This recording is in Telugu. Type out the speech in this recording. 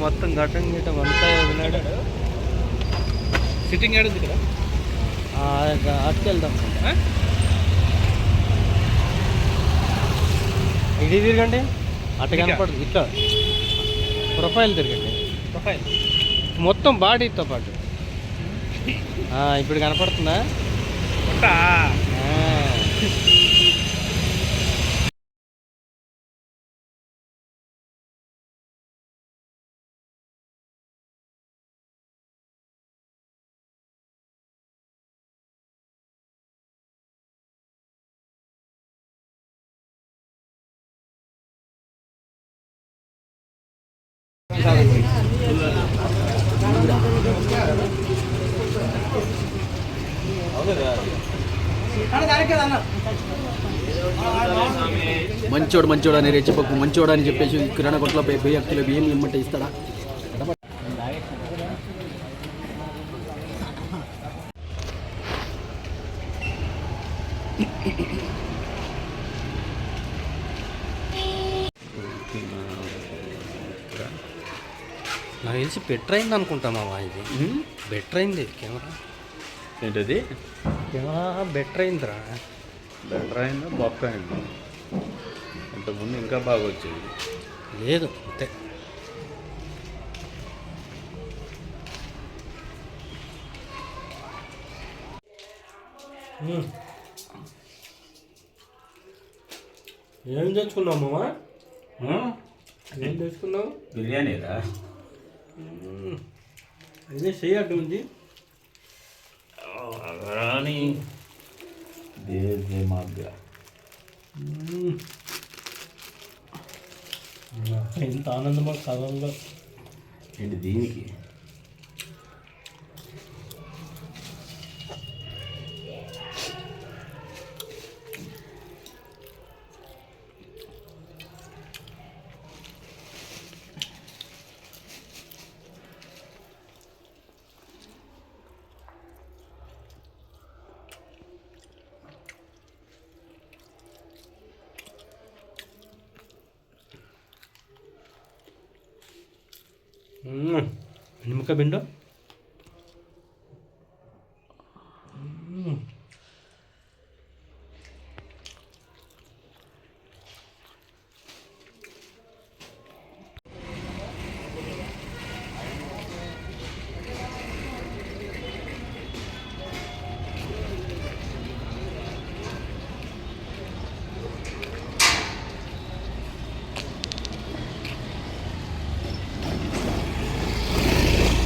మొత్తం ఘటం గిటం అంతా వదిలాడు. సిట్టింగ్ ఏడుంది ఇక్కడ అట్టుకెళ్దాం. ఇది తిరగండి, అట్ట కనపడదు. ఇట్లా ప్రొఫైల్ తిరగండి, ప్రొఫైల్ మొత్తం బాడీతో పాటు. ఇప్పుడు కనపడుతుందా? మంచోడు అని రెచ్చిపోకు. మంచోడు అని చెప్పేసి కిరాణా కొట్లో 1000 కిలో బియ్యం ఇమ్మంటే ఇస్తాడా? నాకు తెలిసి బెటర్ అయింది అనుకుంటా మామ. ఇది బెటర్ అయింది కెమెరా. ఏంటది? కెమెరా బెటర్ అయిందిరా. బెటర్ అయిందా బొక్క అయిందా? ఇంతకుముందు ఇంకా బాగా వచ్చేది. లేదు అంతే. ఏం తెచ్చుకున్నావు మామ? ఏం తెచ్చుకున్నావు? బిర్యానీరా. అదే చెయ్యట్టు ఉంది. ఎంత ఆనందమా కాలంలో. ఏంటి దీనికి? నిమ్మకాయ బిండు.